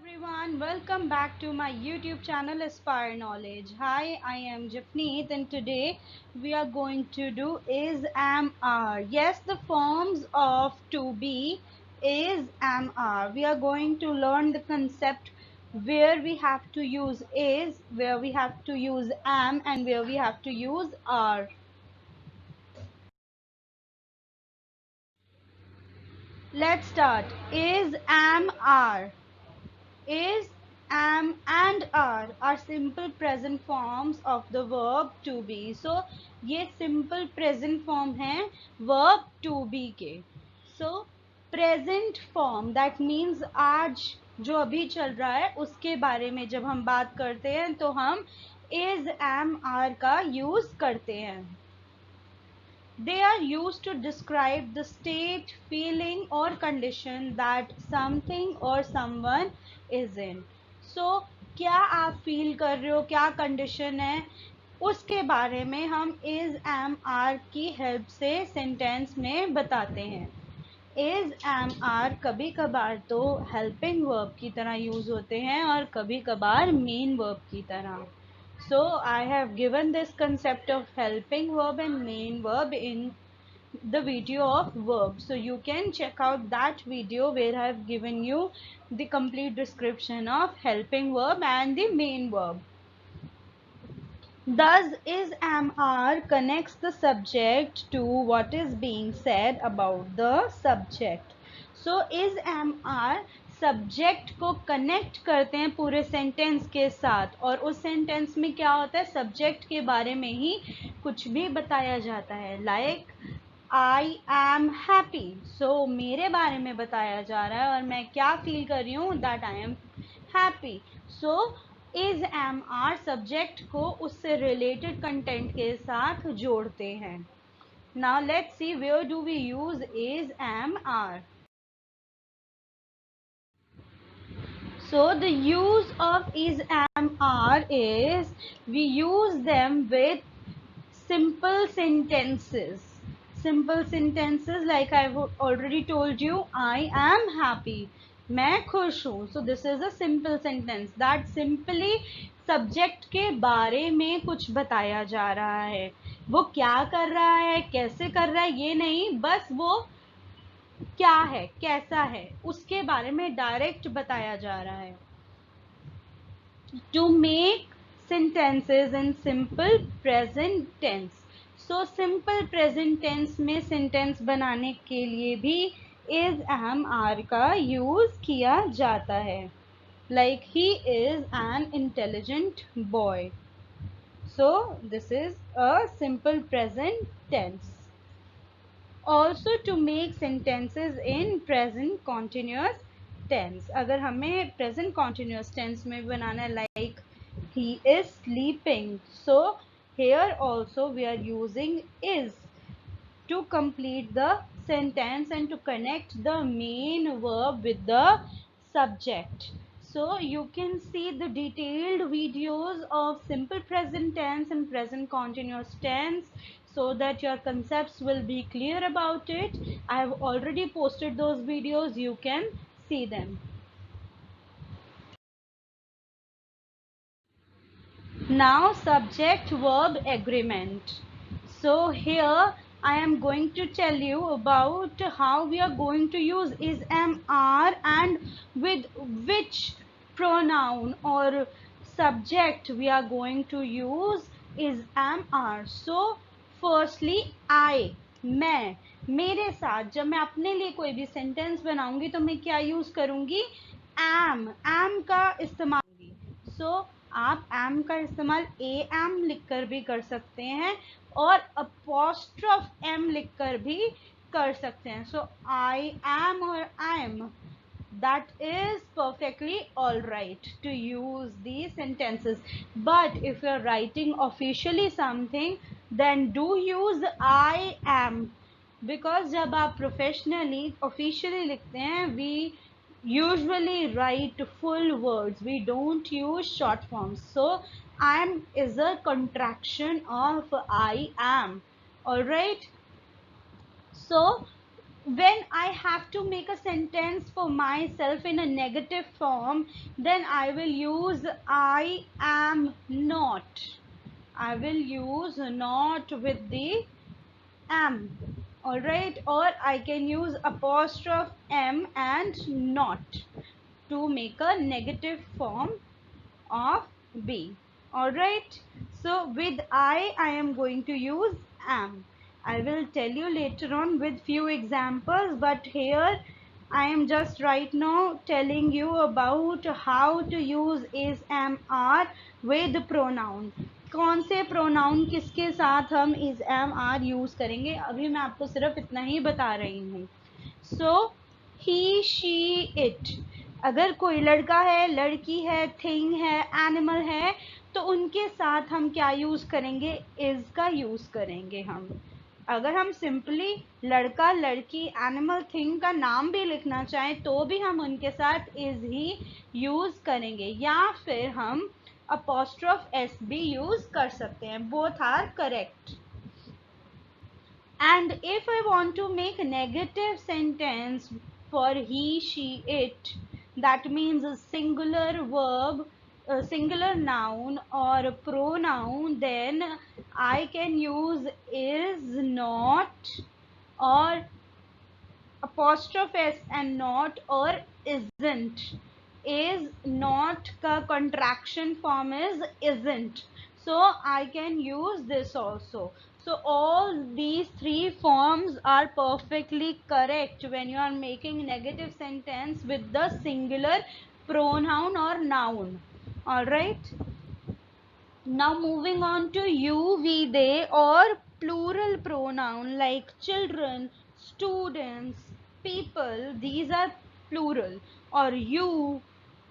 everyone, welcome back to my YouTube channel Aspire Knowledge. Hi, I am Japneet and today we are going to do is, am, are. Yes, the forms of to be is, am, are. We are going to learn the concept where we have to use is, where we have to use am, and where we have to use are. Let's start. Is, am, are. Is, am and are simple present forms of the verb to be. So ये simple present form है verb to be के. So present form that means आज जो अभी चल रहा है उसके बारे में जब हम बात करते हैं तो हम is, am, are का use करते हैं. They are used to describe the state, feeling or condition that something or someone is in. So, क्या आप फील कर रहे हो, क्या कंडीशन है, उसके बारे में हम is, am, are की हेल्प से सेंटेंस में बताते हैं. is, am, are कभी कभार तो हेल्पिंग वर्ब की तरह यूज होते हैं और कभी कभार मेन वर्ब की तरह. So I have given this concept of helping verb and main verb in the video of verb. So you can check out that video where I have given you the complete description of helping verb and the main verb. Thus, is, am, are connects the subject to what is being said about the subject. So, is, am, are subject को connect करते हैं पूरे sentence के साथ और उस sentence में क्या होता है सब्जेक्ट के बारे में ही कुछ भी बताया जाता है. Like I am happy. So मेरे बारे में बताया जा रहा है और मैं क्या फील कर रही हूँ that I am happy. So is, am, are subject को उससे रिलेटेड कंटेंट के साथ जोड़ते हैं. Now let's see where do we use is, am, are. So the use of is, am, are is we use them with simple sentences. Simple sentences like I've already told you, I am happy. मैं खुश हूँ. So this is a simple sentence that simply subject के बारे में कुछ बताया जा रहा है. वो क्या कर रहा है, कैसे कर रहा है ये नहीं, बस वो क्या है, कैसा है, उसके बारे में डायरेक्ट बताया जा रहा है. To make sentences in simple present tense. So simple present tense में sentence बनाने के लिए भी is, am, are का use किया जाता है. Like he is an intelligent boy. So this is a simple present tense. Also to make sentences in present continuous tense. अगर हमें present continuous tense में बनाना है like he is sleeping. So here also we are using is to complete the sentence and to connect the main verb with the subject. So you can see the detailed videos of simple present tense and present continuous tense so that your concepts will be clear about it. I have already posted those videos. You can see them. Now subject verb agreement. So here I am going to tell you about how we are going to use is, am, are and with which pronoun or subject we are going to use is, am, are. So firstly I, मैं, मेरे साथ जब मैं अपने लिए कोई भी sentence बनाऊंगी तो मैं क्या यूज करूंगी am का इस्तेमाल. सो आप am का इस्तेमाल am लिखकर भी कर सकते हैं और apostrophe m लिखकर भी कर सकते हैं. सो I am और I am, that is perfectly all right to use these sentences. But if you are writing officially something, then do use I am, because जब आप professionally officially लिखते हैं we usually write full words. We don't use short forms. So am is a contraction of I am. All right. So when I have to make a sentence for myself in a negative form, then I will use I am not. I will use not with the am. Alright, or I can use apostrophe m and not to make a negative form of be. Alright, so with I am going to use am. I will tell you later on with few examples, but here I am just right now telling you about how to use is, am, are with pronoun. कौन से pronoun किसके साथ हम is, am, are use करेंगे, अभी मैं आपको सिर्फ इतना ही बता रही हूँ. सो ही, शी, इट. अगर कोई लड़का है, लड़की है, थिंग है, एनिमल है, तो उनके साथ हम क्या यूज करेंगे, इज का यूज करेंगे हम. अगर हम सिंपली लड़का, लड़की, एनिमल, थिंग का नाम भी लिखना चाहें तो भी हम उनके साथ इज ही यूज करेंगे, या फिर हम अपॉस्ट्रोफ एस भी यूज कर सकते हैं. Both are correct. And if I want to make a negative sentence for he, she, it, that means a singular verb, a singular noun or a pronoun, then I can use is, not, or apostrophe s and not, or isn't. Is, not का contraction form is isn't. So I can use this also. So all these three forms are perfectly correct when you are making negative sentence with the singular pronoun or noun. Alright. Now moving on to you, we, they, or plural pronoun like children, students, people. These are plural. Or you,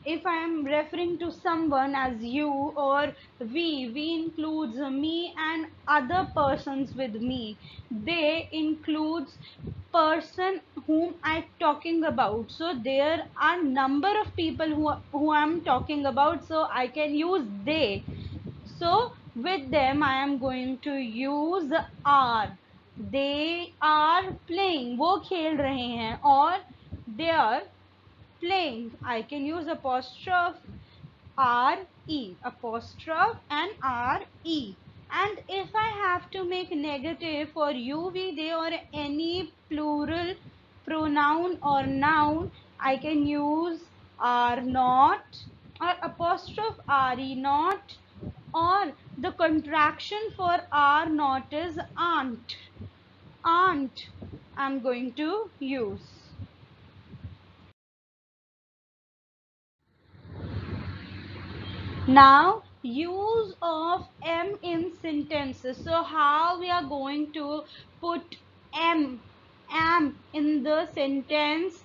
if I am referring to someone as you, or we includes me and other persons with me. They includes person whom I'm talking about. So there are number of people who I'm talking about, so I can use they. So with them I am going to use are. They are playing. वो खेल रहे हैं. और they are playing. I can use apostrophe re, apostrophe and re. And if I have to make negative for you, we, they, or any plural pronoun or noun, I can use are not, or apostrophe re not, or the contraction for are not is aren't. Aren't I'm going to use. Now use of am in sentences. So how we are going to put am in the sentence.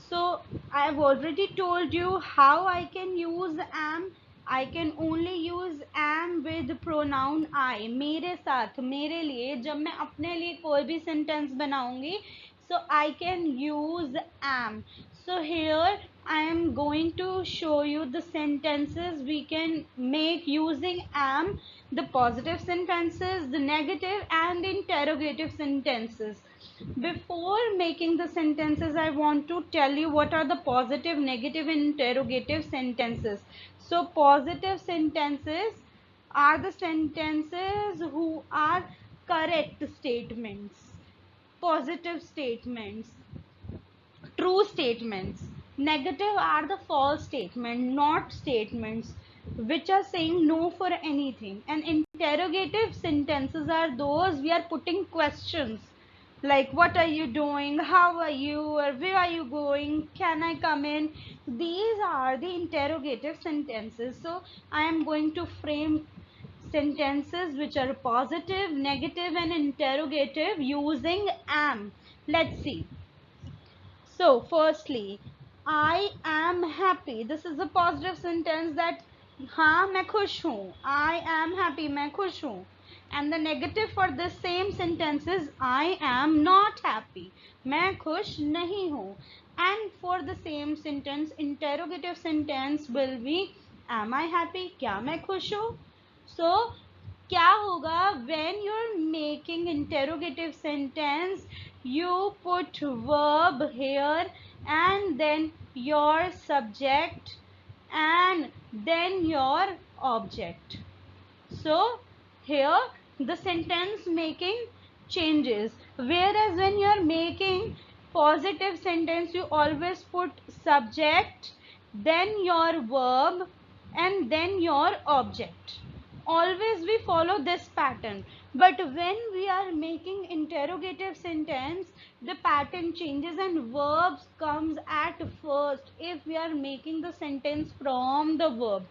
So I have already told you how I can use am. I can only use am with pronoun I. मेरे साथ, मेरे लिए, जब मैं अपने लिए कोई भी sentence बनाऊंगी, so I can use am. So here I am going to show you the sentences we can make using am, the positive sentences, the negative and interrogative sentences. Before making the sentences, I want to tell you what are the positive, negative and interrogative sentences. So positive sentences are the sentences who are correct statements, positive statements, true statements. Negative are the false statement, not statements which are saying no for anything. And interrogative sentences are those we are putting questions like what are you doing, how are you, or where are you going, can I come in. These are the interrogative sentences. So I am going to frame sentences which are positive, negative and interrogative using am. Let's see. So, firstly, I am happy. This is a positive sentence that हाँ मैं खुश हूँ. I am happy. मैं खुश हूँ. And the negative for this same sentence is I am not happy. मैं खुश नहीं हूँ. And for the same sentence, interrogative sentence will be am I happy? क्या मैं खुश हूँ? So क्या होगा when you're making interrogative sentence, you put verb here and then your subject and then your object. So here the sentence making changes, whereas when you are making positive sentence you always put subject, then your verb and then your object. Always we follow this pattern, but when we are making interrogative sentence the pattern changes and verbs comes at first if we are making the sentence from the verb.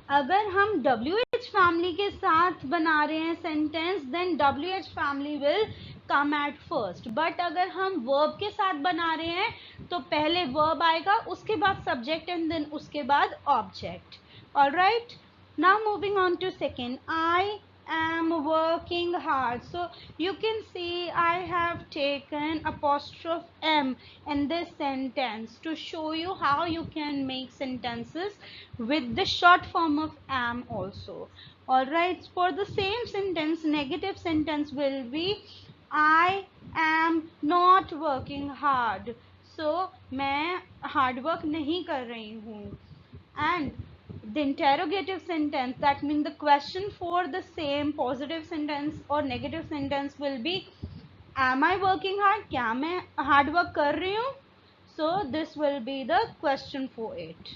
अगर हम WH family के साथ बना रहे हैं sentence then WH family will come at first, but अगर हम verb के साथ बना रहे हैं तो पहले वर्ब आएगा उसके बाद सब्जेक्ट एंड देन उसके बाद object. Alright, now moving on to second, I am working hard. So you can see I have taken apostrophe M in this sentence to show you how you can make sentences with the short form of am also. Alright, for the same sentence, negative sentence will be I am not working hard. So मैं hard work नहीं कर रही हूँ. And the interrogative sentence, that means the question for the same positive sentence or negative sentence will be am I working hard, क्या मैं hard work कर रही हूँ. So this will be the question for it.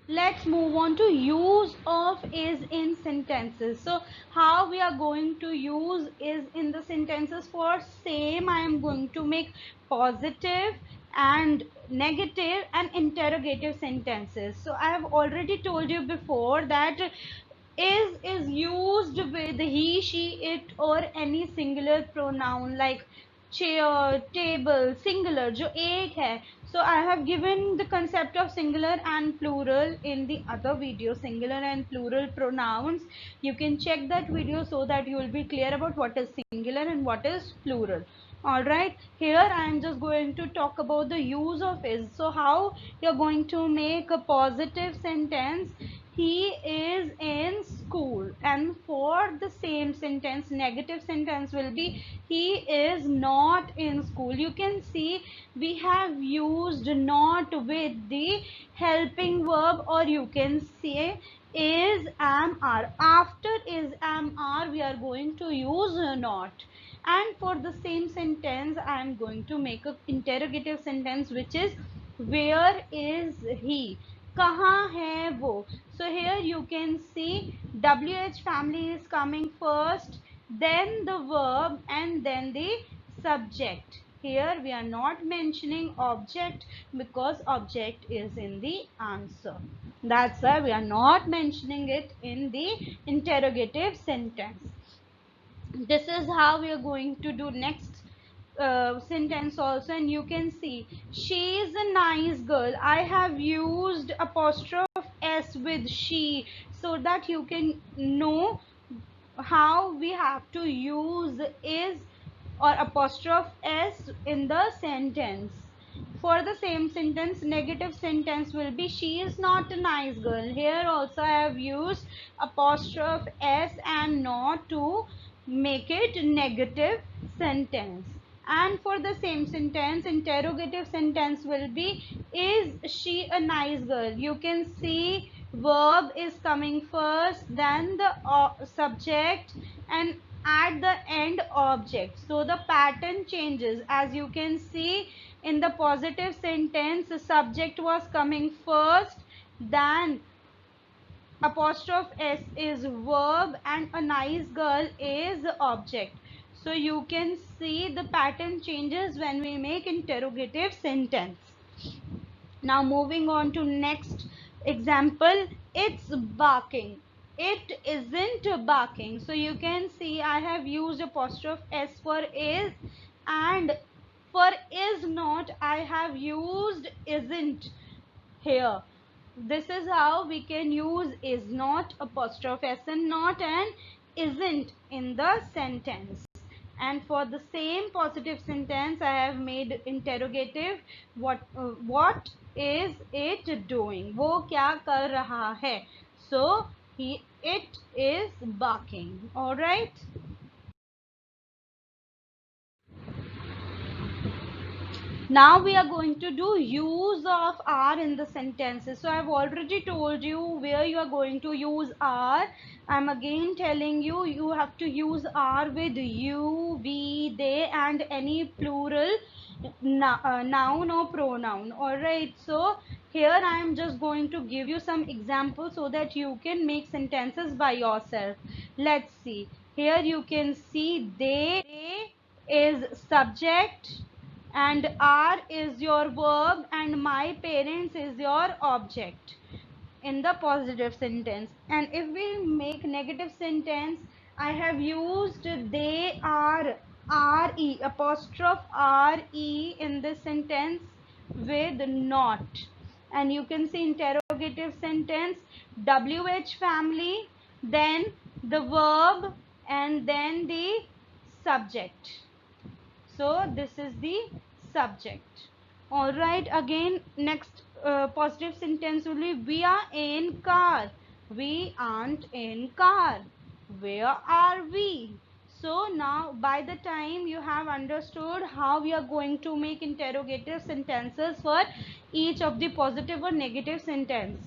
Let's move on to use of is in sentences. So how we are going to use is in the sentences. For same I am going to make positive and negative and interrogative sentences. So I have already told you before that is used with he, she, it or any singular pronoun like chair, table, singular जो एक है. So I have given the concept of singular and plural in the other video, singular and plural pronouns. You can check that video so that you will be clear about what is singular and what is plural. Alright, here I am just going to talk about the use of is. So how you're going to make a positive sentence, he is in school, and for the same sentence negative sentence will be he is not in school. You can see we have used not with the helping verb, or you can say is am are. After is am are we are going to use not. And for the same sentence I am going to make a interrogative sentence which is where is he, कहाँ है वो. So here you can see WH family is coming first, then the verb and then the subject. Here we are not mentioning object because object is in the answer. That's why we are not mentioning it in the interrogative sentence. This is how we are going to do next sentence also, and you can see she is a nice girl. I have used apostrophe s with she so that you can know how we have to use is or apostrophe s in the sentence. For the same sentence, negative sentence will be she is not a nice girl. Here also I have used apostrophe s and not to make it negative sentence. And for the same sentence, interrogative sentence will be is she a nice girl. You can see verb is coming first, then the subject, and at the end object. So the pattern changes. As you can see in the positive sentence, the subject was coming first, then apostrophe s is verb and a nice girl is object. So you can see the pattern changes when we make interrogative sentence. Now moving on to next example, it's barking. It isn't barking. So you can see I have used apostrophe s for is, and for is not I have used isn't here. This is how we can use is not, apostrophe s and not, and isn't in the sentence. And for the same positive sentence I have made interrogative. What is it doing, वो क्या कर रहा है. So It is barking. All right. Now we are going to do use of are in the sentences. So I've already told you where you are going to use are. I'm again telling you, you have to use are with you, we, they and any plural noun or pronoun. Alright, so here I am just going to give you some examples so that you can make sentences by yourself. Let's see. Here you can see they is subject and are is your verb and my parents is your object in the positive sentence. And if we make negative sentence, I have used they are re apostrophe re in this sentence with not. And you can see interrogative sentence wh family, then the verb and then the subject. So this is the subject. All right, again next positive sentence will be we are in car. We aren't in car. Where are we? So now by the time you have understood how we are going to make interrogative sentences for each of the positive or negative sentence.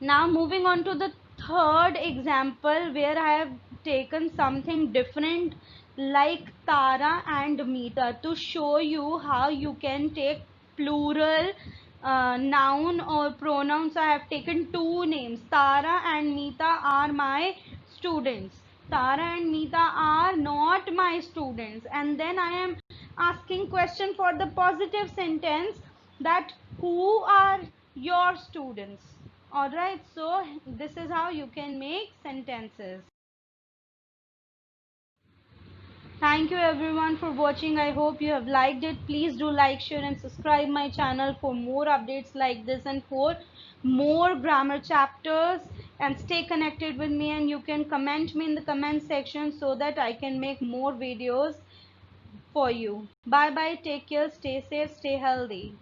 Now moving on to the third example where I have taken something different like Tara and Meeta to show you how you can take plural noun or pronouns. I have taken two names. Tara and Meeta are my students. Tara and Meeta are not my students. And then I am asking question for the positive sentence that who are your students. Alright, so this is how you can make sentences. Thank you everyone for watching. I hope you have liked it. Please do like, share and subscribe my channel for more updates like this and for more grammar chapters, and stay connected with me, and you can comment me in the comment section so that I can make more videos for you. Bye bye, take care, stay safe, stay healthy.